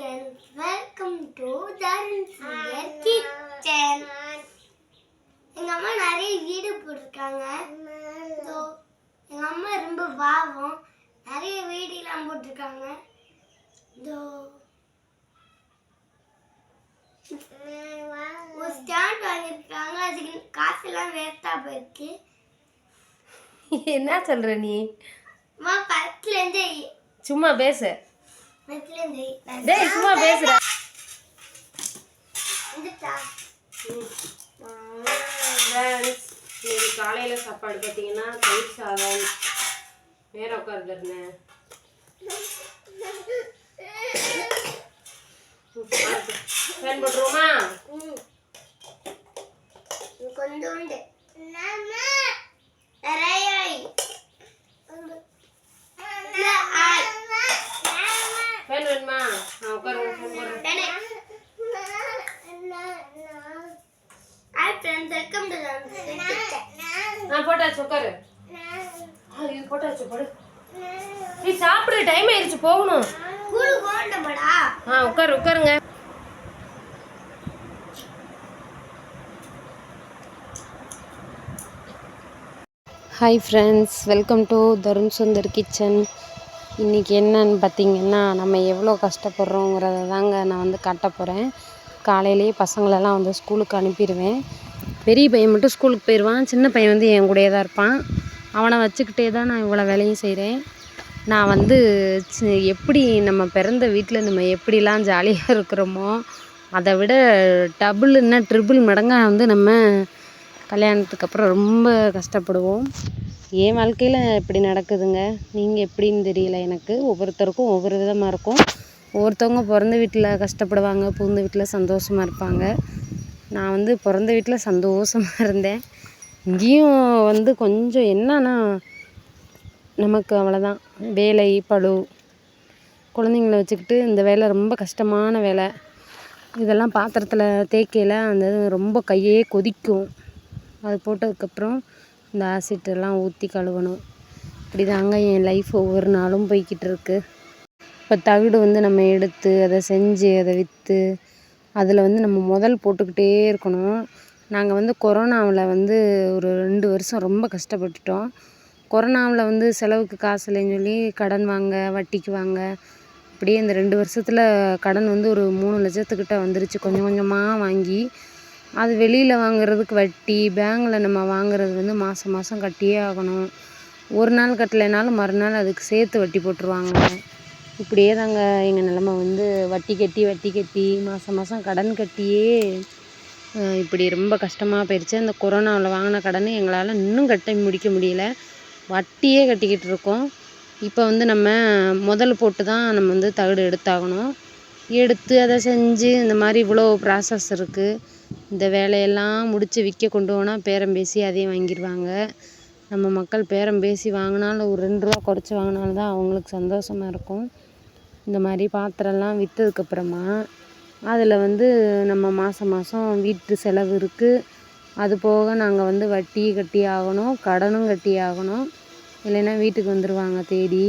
friends, welcome to Darren's Kitchen. எங்க அம்மா நிறைய வீடியோ போட்டிருக்காங்க. எங்க அம்மா ரொம்ப பாவம், நிறைய வீடியோலாம் போட்டிருக்காங்க. ஒரு ஸ்டாண்ட் வாங்கியிருக்காங்க, அதுக்கு காசெல்லாம் வேஸ்டா போயிருக்கு. என்ன சொல்ற நீ? பக்கத்துல இருந்து சும்மா பேசு. டேய் சும்மா பேசுற. இன்னைக்கு காலையில சாப்பாடு பார்த்தீங்கன்னா தயிர் சாதம். வேற உட்காந்துருந்தேன். ஃபேன் போட்டுருவோமா? கொஞ்சோண்டு ஃபேன் வேணுமா? நான் உட்காருங்க, ஃபேன் போடுறேன். போட்டாச்சு, உட்காரு. போட்டாச்சு, போடு. நீ சாப்பிடு, டைம் ஆயிடுச்சு, போகணும். உட்காரு, உட்காருங்க. Hi friends, welcome to Tarun Sundar kitchen. இன்றைக்கி என்னன்னு பார்த்தீங்கன்னா, நம்ம எவ்வளோ கஷ்டப்படுறோங்கிறத தாங்க நான் காட்ட போகிறேன். காலையிலேயே பசங்களெல்லாம் ஸ்கூலுக்கு அனுப்பிடுவேன். பெரிய பையன் மட்டும் ஸ்கூலுக்கு போயிடுவான், சின்ன பையன் என் கூடயே தான் இருப்பான். அவனை வச்சுக்கிட்டே தான் நான் இவ்வளோ வேலையும் செய்கிறேன். நான் எப்படி நம்ம பிறந்த வீட்டில் நம்ம எப்படிலாம் ஜாலியாக இருக்கிறோமோ, அதை விட டபுள்னா ட்ரிபிள் மடங்காக நம்ம கல்யாணத்துக்கு அப்புறம் ரொம்ப கஷ்டப்படுவோம். என் வாழ்க்கையில் இப்படி நடக்குதுங்க. நீங்கள் எப்படின்னு தெரியல எனக்கு. ஒவ்வொருத்தருக்கும் ஒவ்வொரு விதமாக இருக்கும். ஒவ்வொருத்தவங்க பிறந்த வீட்டில் கஷ்டப்படுவாங்க, புகுந்த வீட்டில் சந்தோஷமாக இருப்பாங்க. நான் பிறந்த வீட்டில் சந்தோஷமாக இருந்தேன். இங்கேயும் கொஞ்சம் என்னன்னா, நமக்கு அவ்வளோதான் வேலை பளு, குழந்தைங்கள வச்சுக்கிட்டு இந்த வேலை ரொம்ப கஷ்டமான வேலை. இதெல்லாம் பாத்திரத்தில் தேய்க்கையில் ரொம்ப கையே கொதிக்கும். அது போட்டதுக்கப்புறம் இந்த ஆசிட்டெல்லாம் ஊற்றி கழுவணும். இப்படி தாங்க என் லைஃப் ஒவ்வொரு நாளும் போய்கிட்டு இருக்கு. இப்போ தவிடு நம்ம எடுத்து அதை செஞ்சு அதை விற்று அதில் நம்ம முதல் போட்டுக்கிட்டே இருக்கணும். நாங்கள் கொரோனாவில் ஒரு 2 வருஷம் ரொம்ப கஷ்டப்பட்டுட்டோம். கொரோனாவில் செலவுக்கு காசு இல்லைன்னு சொல்லி கடன் வாங்க, வட்டிக்கு வாங்க, அப்படியே இந்த 2 வருஷத்தில் கடன் ஒரு 3 லட்சத்துக்கிட்ட வந்துருச்சு. கொஞ்சம் கொஞ்சமாக வாங்கி அது வெளியில் வாங்குறதுக்கு வட்டி, பேங்கில் நம்ம வாங்குறது மாதம் மாதம் கட்டியே ஆகணும். ஒரு நாள் கட்டலைனாலும் மறுநாள் அதுக்கு சேர்த்து வட்டி போட்டுருவாங்க. இப்படியே தாங்க எங்கள் நிலமை வட்டி கட்டி மாதம் மாதம் கடன் கட்டியே இப்படி ரொம்ப கஷ்டமாக போயிடுச்சு. அந்த கொரோனாவில் வாங்கின கடன் எங்களால் இன்னும் கட்ட முடிக்க முடியல. வட்டியே கட்டிக்கிட்டு இருக்கோம். இப்போ நம்ம முதல் போட்டு தான் நம்ம தகடு எடுத்தாகணும். எடுத்து அதை செஞ்சு இந்த மாதிரி இவ்வளோ ப்ராசஸ் இருக்குது. இந்த வேலையெல்லாம் முடித்து விற்க கொண்டு போனால் பேரம் பேசி அதையும் வாங்கிடுவாங்க. நம்ம மக்கள் பேரம் பேசி வாங்கினாலும் ஒரு 2 ரூபா குறைச்சி வாங்கினாலும் தான் அவங்களுக்கு சந்தோஷமாக இருக்கும். இந்த மாதிரி பாத்திரம்லாம் விற்றதுக்கப்புறமா அதில் நம்ம மாதம் மாதம் வீட்டு செலவு இருக்குது. அது போக நாங்கள் வட்டி கட்டி ஆகணும், கடனும் கட்டி ஆகணும். இல்லைன்னா வீட்டுக்கு வந்துடுவாங்க தேடி.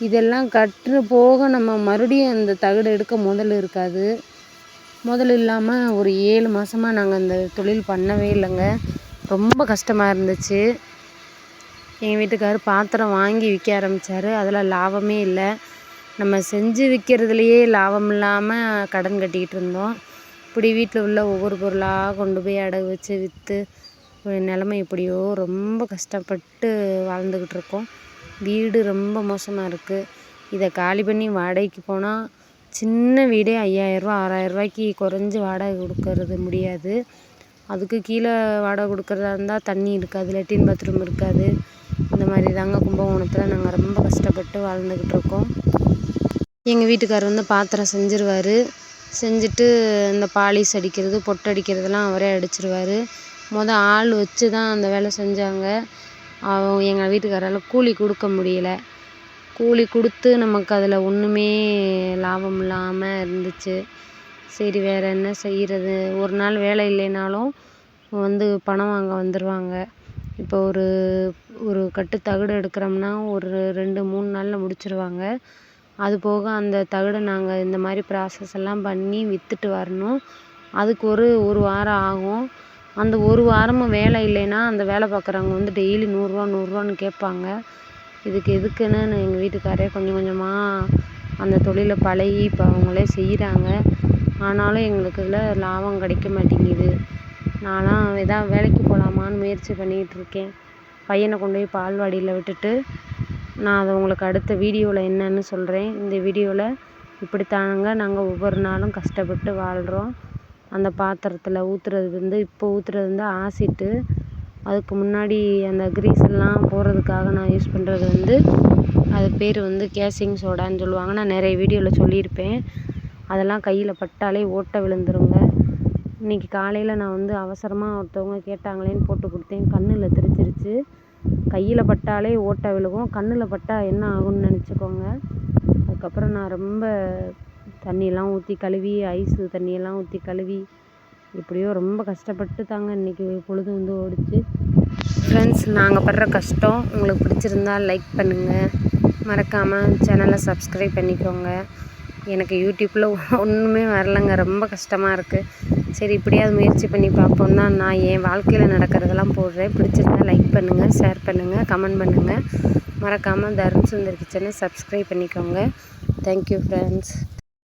இதெல்லாம் கட்டு போக நம்ம மறுபடியும் அந்த தகடு எடுக்க முதல் இருக்காது. முதல் இல்லாமல் ஒரு 7 மாதமாக நாங்கள் அந்த தொழில் பண்ணவே இல்லைங்க. ரொம்ப கஷ்டமாக இருந்துச்சு. எங்கள் வீட்டுக்காரர் பாத்திரம் வாங்கி விற்க ஆரம்பித்தார். அதில் லாபமே இல்லை. நம்ம செஞ்சு விற்கிறதுலையே லாபம் இல்லாமல் கடன் கட்டிக்கிட்டு இருந்தோம். இப்படி வீட்டில் உள்ள ஒவ்வொரு பொருளாக கொண்டு போய் அடகு வச்சு விற்று நிலமை எப்படியோ ரொம்ப கஷ்டப்பட்டு வாழ்ந்துக்கிட்டு இருக்கோம். வீடு ரொம்ப மோசமாக இருக்குது. இதை காலி பண்ணி வாடகைக்கு போனால் சின்ன வீடே 5000 ரூபா 6000 ரூபாய்க்கு குறைஞ்சி வாடகை கொடுக்கறது முடியாது. அதுக்கு கீழே வாடகை கொடுக்குறதா இருந்தால் தண்ணி இருக்காது, லெட்டின் பாத்ரூம் இருக்காது. இந்த மாதிரி தாங்க கும்பகோணத்தில் நாங்கள் ரொம்ப கஷ்டப்பட்டு வாழ்ந்துக்கிட்டு இருக்கோம். எங்கள் வீட்டுக்காரர் பாத்திரம் செஞ்சிருவார். செஞ்சுட்டு இந்த பாலிஷ் அடிக்கிறது, பொட்டு அடிக்கிறதுலாம் அவரே அடிச்சிருவார். ஆள் வச்சு தான் அந்த வேலை செஞ்சாங்க. எங்கள் வீட்டுக்காரால் கூலி கொடுக்க முடியல. கூலி கொடுத்து நமக்கு அதில் ஒன்றுமே லாபம் இல்லாமல் இருந்துச்சு. சரி வேறு என்ன செய்கிறது? ஒரு நாள் வேலை இல்லைனாலும் பணம் வாங்க வந்துடுவாங்க. இப்போ ஒரு கட்டு தகடு எடுக்கிறோம்னா ஒரு 2-3 நாளில் முடிச்சிடுவாங்க. அது போக அந்த தகடை நாங்கள் இந்த மாதிரி ப்ராசஸ் எல்லாம் பண்ணி விற்றுட்டு வரணும். அதுக்கு ஒரு வாரம் ஆகும். அந்த ஒரு வாரமும் வேலை இல்லைன்னா அந்த வேலை பார்க்குறவங்க வந்து டெய்லி நூறுரூவான்னு கேட்பாங்க. இதுக்கு எதுக்குன்னு எங்கள் வீட்டுக்காரே கொஞ்சம் கொஞ்சமாக அந்த தொழிலை பழகி இப்போ அவங்களே செய்கிறாங்க. ஆனாலும் எங்களுக்கு இதில் லாபம் கிடைக்க மாட்டேங்குது. நான்லாம் எதாவது வேலைக்கு போகலாமான்னு முயற்சி பண்ணிக்கிட்டு இருக்கேன். பையனை கொண்டு போய் பால்வாடியில் விட்டுட்டு நான் அதை உங்களுக்கு அடுத்த வீடியோவில் என்னன்னு சொல்கிறேன். இந்த வீடியோவில் இப்படித்தானுங்க நாங்கள் ஒவ்வொரு நாளும் கஷ்டப்பட்டு வாழ்கிறோம். அந்த பாத்திரத்தில் ஊற்றுறது வந்து இப்போ ஊற்றுறது வந்து ஆசிட்டு. அதுக்கு முன்னாடி அந்த கிரீஸ் எல்லாம் போடுறதுக்காக நான் யூஸ் பண்ணுறது வந்து அது பேர் வந்து கேசிங் சோடான்னு சொல்லுவாங்க. நான் நிறைய வீடியோவில் சொல்லியிருப்பேன். அதெல்லாம் கையில் பட்டாலே ஓட்டை விழுந்துருங்க. இன்றைக்கி காலையில் நான் வந்து அவசரமாக ஒருத்தவங்க கேட்டாங்களேன்னு போட்டு கொடுத்தேன். கண்ணில் தெரிச்சிருச்சு. கையில் பட்டாலே ஓட்டை விழுகும். கண்ணில் பட்டால் என்ன ஆகும்னு நினச்சிக்கோங்க. அதுக்கப்புறம் நான் ரொம்ப தண்ணியெல்லாம் ஊற்றி கழுவி ஐஸு தண்ணியெல்லாம் ஊற்றி கழுவி எப்படியோ ரொம்ப கஷ்டப்பட்டு தாங்க இன்றைக்கி பொழுது வந்து ஓடிச்சு. ஃப்ரெண்ட்ஸ், நாங்கள் படுற கஷ்டம் உங்களுக்கு பிடிச்சிருந்தா லைக் பண்ணுங்கள். மறக்காமல் சேனலை சப்ஸ்கிரைப் பண்ணிக்கோங்க. எனக்கு யூடியூப்பில் ஒன்றுமே வரலைங்க. ரொம்ப கஷ்டமாக இருக்குது. சரி, இப்படியாவது முயற்சி பண்ணி பார்ப்போம் தான் நான் என் வாழ்க்கையில் நடக்கிறதெல்லாம் போடுறேன். பிடிச்சிருந்தா லைக் பண்ணுங்கள், ஷேர் பண்ணுங்கள், கமெண்ட் பண்ணுங்கள். மறக்காமல் தருண் சுந்தர் கிச்சனை சப்ஸ்கிரைப் பண்ணிக்கோங்க. Thank you friends.